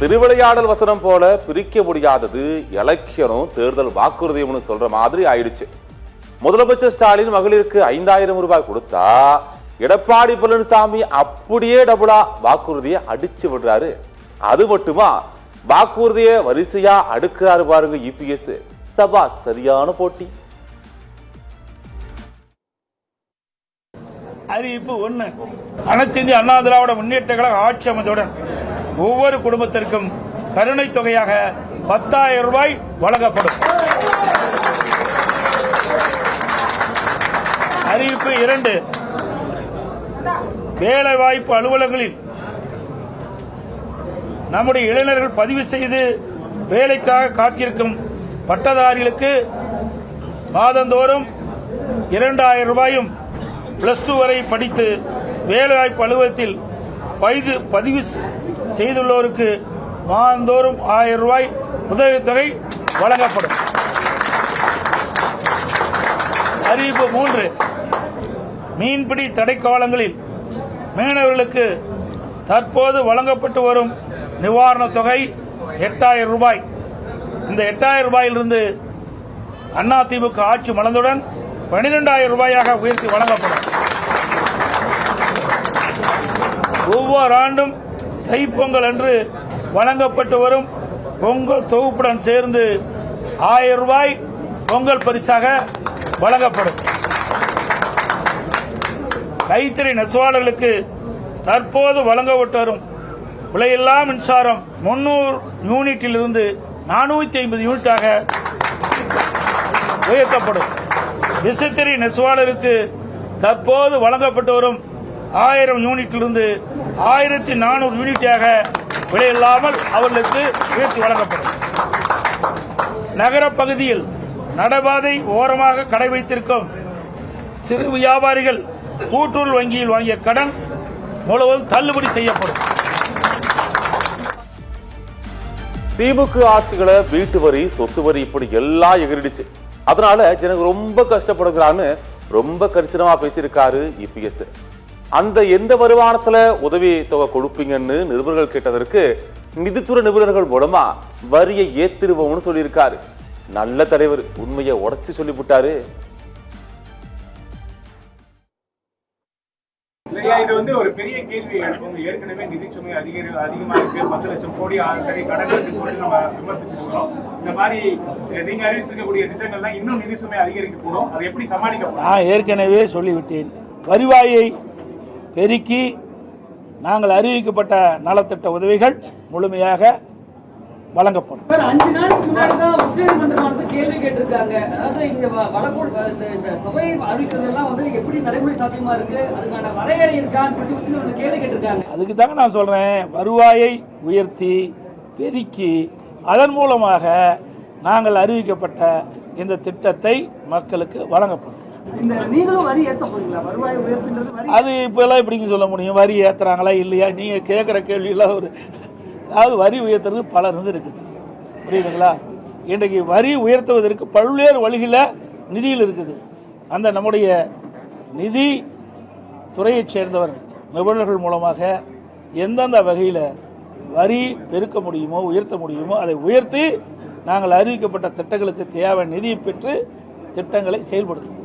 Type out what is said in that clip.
திருவிளையாடல் வசனம் போல பிரிக்க முடியாதது இலக்கியனும் தேர்தல் வாக்குறுதியும்னு சொல்ற மாதிரி ஆயிடுச்சு. முதலமைச்சர் ஸ்டாலின் மகளிருக்கு 5000 ரூபாய் கொடுத்தா எடப்பாடி பழனிசாமி அப்படியே டபுளா வாக்குறுதியை அடிச்சு விடுறாரு. அது மட்டுமா, வாக்குறுதியை வரிசையா அடுக்கிறாரு பாருங்க இபிஎஸ். சபா சரியான போட்டி. அறிவிப்பு 1. அனைத்து இந்திய அண்ணா திராவிட முன்னேற்ற கழக ஆட்சி அமைந்தவுடன் ஒவ்வொரு குடும்பத்திற்கும் கருணை தொகையாக 10,000 ரூபாய் வழங்கப்படும். அறிவிப்பு 2. வேலைவாய்ப்பு அலுவலகங்களில் நம்முடைய இளைஞர்கள் பதிவு செய்து வேலைக்காக காத்திருக்கும் பட்டதாரிகளுக்கு மாதந்தோறும் 2000 ரூபாயும் +2 வரை படித்து வேலைவாய்ப்பு அலுவலகத்தில் பதிவு செய்துள்ளோருக்கு மாதந்தோறும் 1000 ரூபாய் உதவித்தொகை வழங்கப்படும். அறிவிப்பு 3. மீன்பிடி தடைக்காலங்களில் மீனவர்களுக்கு தற்போது வழங்கப்பட்டு வரும் நிவாரணத் தொகை 8000 ரூபாய். இந்த 8000 ரூபாயிலிருந்து அதிமுக ஆட்சி மலர்ந்தவுடன் 12000 ரூபாயாக உயர்த்தி வழங்கப்படும். ஒவ்வொரு ஆண்டும் தைப்பொங்கல் அன்று வழங்கப்பட்டு வரும் பொங்கல் தொகுப்புடன் சேர்ந்து 1000 ரூபாய் பொங்கல் பரிசாக வழங்கப்படும். கைத்தறி நெசவாளர்களுக்கு தற்போது வழங்கப்பட்டு வரும் விலையில்லா மின்சாரம் 300 யூனிட்டிலிருந்து 450 யூனிட்டாக உயர்த்தப்படும். விசைத்தறி நெசவாளருக்கு தற்போது வழங்கப்பட்டு வரும் 1000 யூனிட்டிலிருந்து 1400 யூனிட்டாக விலையில்லாமல் அவர்களுக்கு உயர்த்தி வழங்கப்படும். நகர பகுதியில் நடைபாதை ஓரமாக கடை வைத்திருக்கும் சிறு வியாபாரிகள் கூட்டுறவு வங்கியில் வாங்கிய கடன் முழுவதும் தள்ளுபடி செய்யப்படும். திமுக ஆட்சிகளை வீட்டு வரி, சொத்து வரி இப்படி எல்லாம் எகிரிடுச்சு. அதனால ஜனங்க ரொம்ப கஷ்டப்படுகிறான்னு ரொம்ப கரிசனமா பேசியிருக்காரு இபிஎஸ். அந்த எந்த வருமானத்துல உதவி தொகை கொடுப்பீங்கன்னு நிருபர்கள் கேட்டதற்கு நிதித்துறை நிபுணர்கள் மூலமா வரியை ஏத்திருவோம்னு சொல்லியிருக்காரு. நல்ல தலைவர், உண்மையை உடைச்சு சொல்லிவிட்டாரு. இது வந்து ஒரு பெரிய கேள்வி எழுப்பும். ஏற்கனவே நிதிச்சுமை அதிகமா இருக்கு. 10 லட்சம் கோடி கடனுக்கு போட்டு நம்ம விமர்சிச்சிருக்கோம். இந்த மாதிரி நீங்க அறிவிச்சிருக்கக்கூடிய திட்டங்கள்லாம் இன்னும் நிதிச்சுமை அதிகரிக்க கூடும். அதை எப்படி சமாளிக்க? நான் ஏற்கனவே சொல்லிவிட்டேன். வருவாயை பெருக்கி நாங்கள் அறிவிக்கப்பட்ட நலத்திட்ட உதவிகள் முழுமையாக வழங்கப்படும். 5 நாளுக்கு முன்னாடி தான் உச்சநீதிமன்றம் கேள்வி கேட்டிருக்காங்க. அதாவது இங்க இந்த தொகை அறிவிக்கிறதெல்லாம் வந்து எப்படி நடைமுறை சாத்தியமா இருக்கு, அதுக்கான வரையறை இருக்கான்னு சொல்லி உச்சநீதிமன்றம் கேள்வி கேட்டிருக்காங்க. அதுக்கு தாங்க நான் சொல்றேன், வருவாயை உயர்த்தி பெருக்கி அதன் மூலமாக நாங்கள் அறிவிக்கப்பட்ட இந்த திட்டத்தை மக்களுக்கு வழங்கப்படும். அது இப்பெல்லாம் எப்படிங்க சொல்ல முடியும்? வரி ஏற்றுறாங்களா இல்லையா? நீங்கள் கேட்குற கேள்வியெல்லாம் அதாவது வரி உயர்த்துறது பல இருக்குது, புரியுதுங்களா? இன்றைக்கு வரி உயர்த்துவதற்கு பல்வேறு வழிகளில் நிதியில் இருக்குது. அந்த நம்முடைய நிதி துறையைச் சேர்ந்தவர் நிபுணர்கள் மூலமாக எந்தெந்த வகையில் வரி பெருக்க முடியுமோ, உயர்த்த முடியுமோ அதை உயர்த்தி நாங்கள் அறிவிக்கப்பட்ட திட்டங்களுக்கு தேவையான நிதியை பெற்று திட்டங்களை செயல்படுத்தும்.